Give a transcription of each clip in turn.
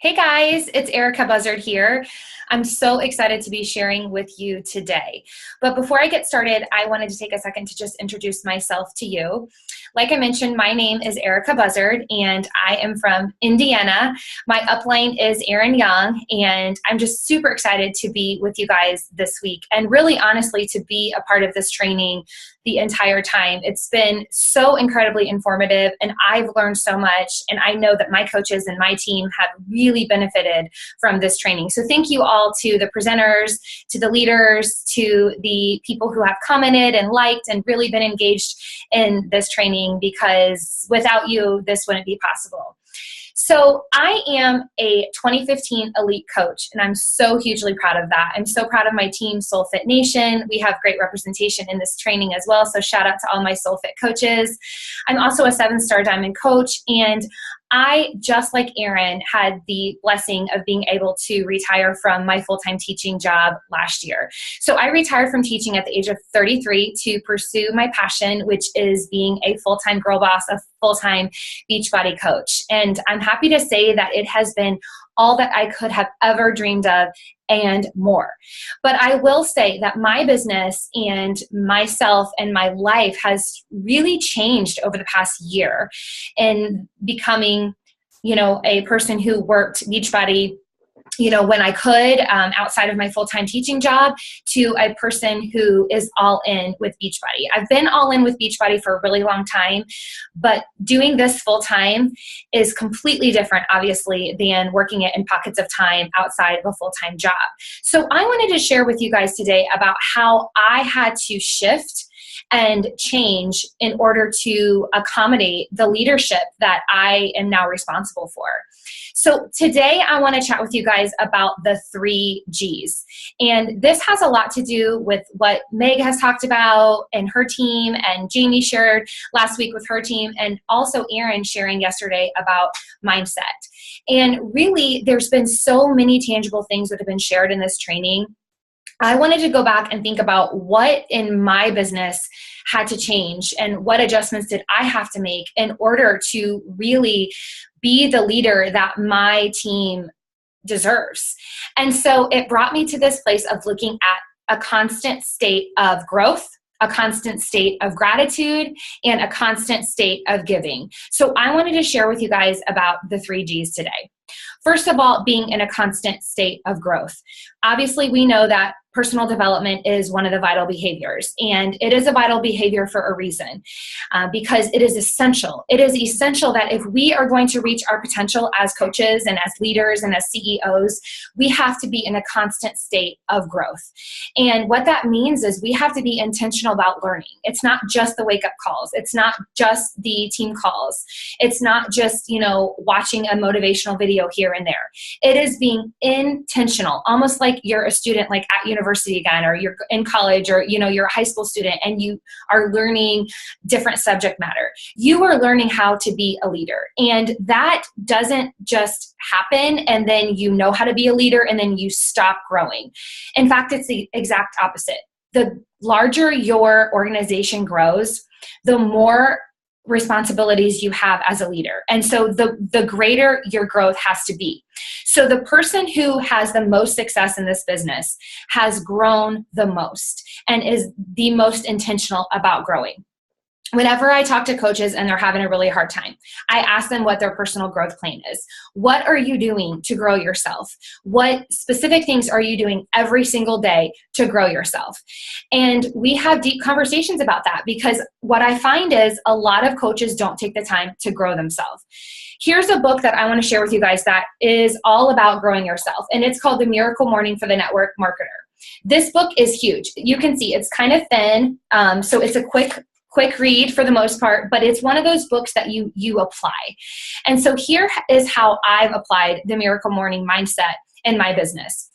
Hey guys, it's Erica Buzzard here. I'm so excited to be sharing with you today. But before I get started, I wanted to take a second to just introduce myself to you. Like I mentioned, my name is Erica Buzzard and I am from Indiana. My upline is Aaron Young, and I'm just super excited to be with you guys this week and really honestly to be a part of this training the entire time. It's been so incredibly informative and I've learned so much, and I know that my coaches and my team have really benefited from this training. So thank you all to the presenters, to the leaders, to the people who have commented and liked and really been engaged in this training, because without you, this wouldn't be possible. So I am a 2015 elite coach, and I'm so hugely proud of that. I'm so proud of my team, SoulFit Nation. We have great representation in this training as well, so shout out to all my SoulFit coaches. I'm also a 7-star diamond coach, and I, just like Aaron, had the blessing of being able to retire from my full-time teaching job last year. So I retired from teaching at the age of 33 to pursue my passion, which is being a full-time girl boss, a full-time Beachbody coach. And I'm happy to say that it has been all that I could have ever dreamed of and more. But I will say that my business and myself and my life has really changed over the past year in becoming, a person who worked Beachbody, when I could, outside of my full-time teaching job, to a person who is all in with Beachbody. I've been all in with Beachbody for a really long time, but doing this full-time is completely different, obviously, than working it in pockets of time outside of a full-time job. So I wanted to share with you guys today about how I had to shift and change in order to accommodate the leadership that I am now responsible for. So today I want to chat with you guys about the 3 Gs. And this has a lot to do with what Meg has talked about and her team, and Jamie shared last week with her team, and also Aaron sharing yesterday about mindset. And really, there's been so many tangible things that have been shared in this training. I wanted to go back and think about what in my business had to change and what adjustments did I have to make in order to really be the leader that my team deserves. And so it brought me to this place of looking at a constant state of growth, a constant state of gratitude, and a constant state of giving. So I wanted to share with you guys about the 3 Gs today. First of all, being in a constant state of growth. Obviously, we know that personal development is one of the vital behaviors, and it is a vital behavior for a reason, because it is essential. It is essential that if we are going to reach our potential as coaches and as leaders and as CEOs, we have to be in a constant state of growth. And what that means is we have to be intentional about learning. It's not just the wake-up calls. It's not just the team calls. It's not just, watching a motivational video here and there. It is being intentional, almost like you're a student, like at university again, or you're in college, or you're a high school student and you are learning different subject matter. You are learning how to be a leader, and that doesn't just happen and then you know how to be a leader and then you stop growing. In fact, it's the exact opposite. The larger your organization grows, the more responsibilities you have as a leader. And so the greater your growth has to be. So the person who has the most success in this business has grown the most and is the most intentional about growing. Whenever I talk to coaches and they're having a really hard time, I ask them what their personal growth plan is. What are you doing to grow yourself? What specific things are you doing every single day to grow yourself? And we have deep conversations about that, because what I find is a lot of coaches don't take the time to grow themselves. Here's a book that I want to share with you guys that is all about growing yourself, and it's called The Miracle Morning for the Network Marketer. This book is huge. You can see it's kind of thin, so it's a quick read for the most part, but it's one of those books that you apply. And so here is how I've applied the Miracle Morning mindset in my business.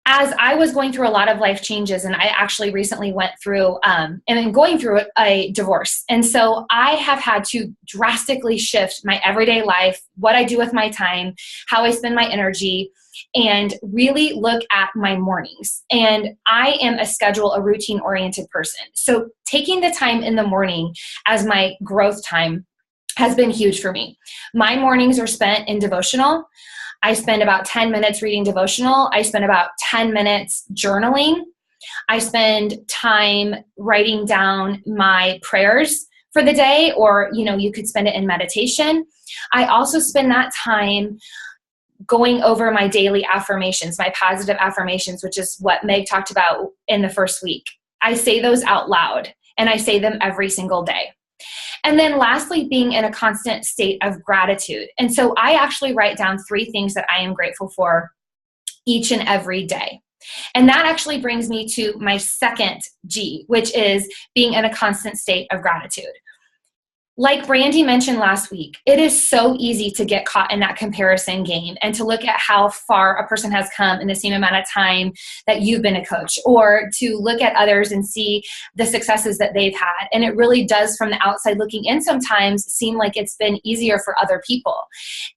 As I was going through a lot of life changes, and I actually recently went through and I'm going through a divorce. And so I have had to drastically shift my everyday life, what I do with my time, how I spend my energy, and really look at my mornings. And I am a routine-oriented person. So taking the time in the morning as my growth time has been huge for me. My mornings are spent in devotional. I spend about 10 minutes reading devotional. I spend about 10 minutes journaling. I spend time writing down my prayers for the day, or, you could spend it in meditation. I also spend that time going over my daily affirmations, my positive affirmations, which is what Meg talked about in the first week. I say those out loud, and I say them every single day. And then lastly, being in a constant state of gratitude. And so I actually write down 3 things that I am grateful for each and every day. And that actually brings me to my second G, which is being in a constant state of gratitude. Like Brandy mentioned last week, it is so easy to get caught in that comparison game and to look at how far a person has come in the same amount of time that you've been a coach, or to look at others and see the successes that they've had. And it really does, from the outside looking in, sometimes seem like it's been easier for other people.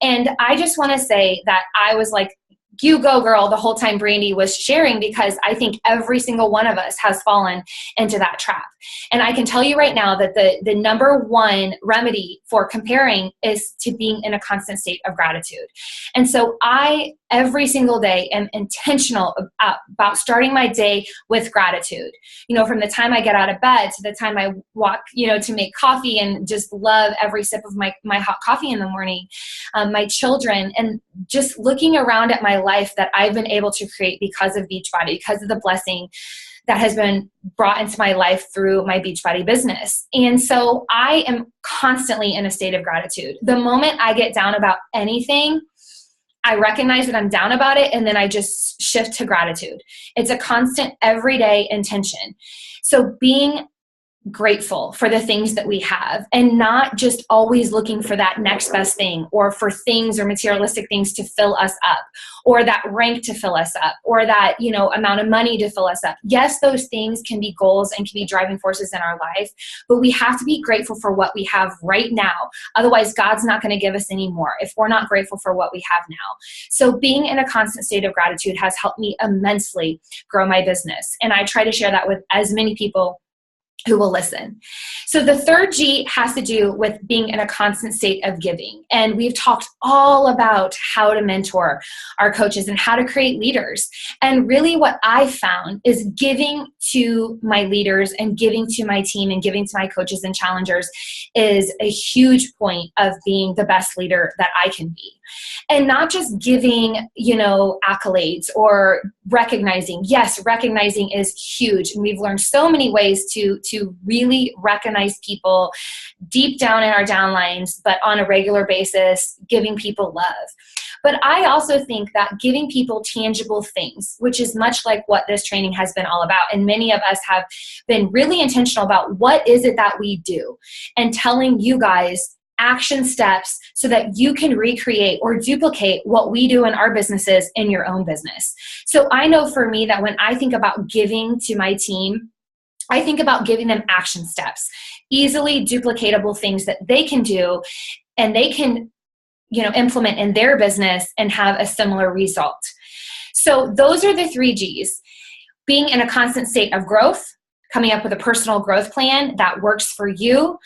And I just want to say that I was like, you go girl the whole time Brandy was sharing, because I think every single one of us has fallen into that trap. And I can tell you right now that the number one remedy for comparing is to being in a constant state of gratitude. And so I, every single day, am intentional about starting my day with gratitude. From the time I get out of bed to the time I walk, to make coffee, and just love every sip of my hot coffee in the morning, my children, and just looking around at my life that I've been able to create because of Beachbody, because of the blessing that has been brought into my life through my Beachbody business. And so I am constantly in a state of gratitude. The moment I get down about anything, I recognize that I'm down about it, and then I just shift to gratitude. It's a constant everyday intention. So being grateful for the things that we have, and not just always looking for that next best thing, or for things or materialistic things to fill us up, or that rank to fill us up, or that, amount of money to fill us up. Yes, those things can be goals and can be driving forces in our life, but we have to be grateful for what we have right now. Otherwise, God's not going to give us any more if we're not grateful for what we have now. So being in a constant state of gratitude has helped me immensely grow my business. And I try to share that with as many people who will listen. So the third G has to do with being in a constant state of giving. And we've talked all about how to mentor our coaches and how to create leaders. And really what I found is giving to my leaders and giving to my team and giving to my coaches and challengers is a huge point of being the best leader that I can be. And not just giving, accolades or recognizing. Yes, recognizing is huge. And we've learned so many ways to really recognize people deep down in our downlines, but on a regular basis, giving people love. But I also think that giving people tangible things, which is much like what this training has been all about. And many of us have been really intentional about what is it that we do, and telling you guys action steps so that you can recreate or duplicate what we do in our businesses in your own business. So I know for me that when I think about giving to my team, I think about giving them action steps, easily duplicatable things that they can do and they can, implement in their business and have a similar result. So those are the 3 Gs: being in a constant state of growth, coming up with a personal growth plan that works for you,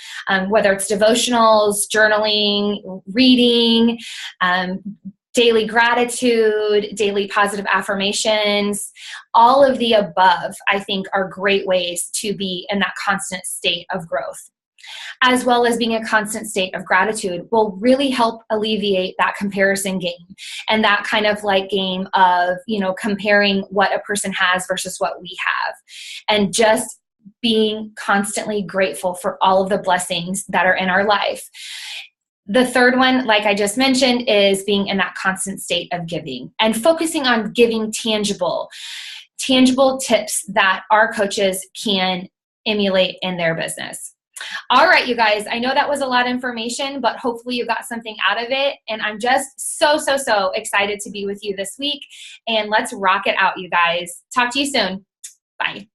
whether it's devotionals, journaling, reading, daily gratitude, daily positive affirmations. All of the above, I think, are great ways to be in that constant state of growth. As well as being a constant state of gratitude will really help alleviate that comparison game and that kind of game of, comparing what a person has versus what we have, and just being constantly grateful for all of the blessings that are in our life. The third one, like I just mentioned, is being in that constant state of giving and focusing on giving tangible tips that our coaches can emulate in their business. All right, you guys, I know that was a lot of information, but hopefully you got something out of it. And I'm just so excited to be with you this week. And let's rock it out, you guys. Talk to you soon. Bye.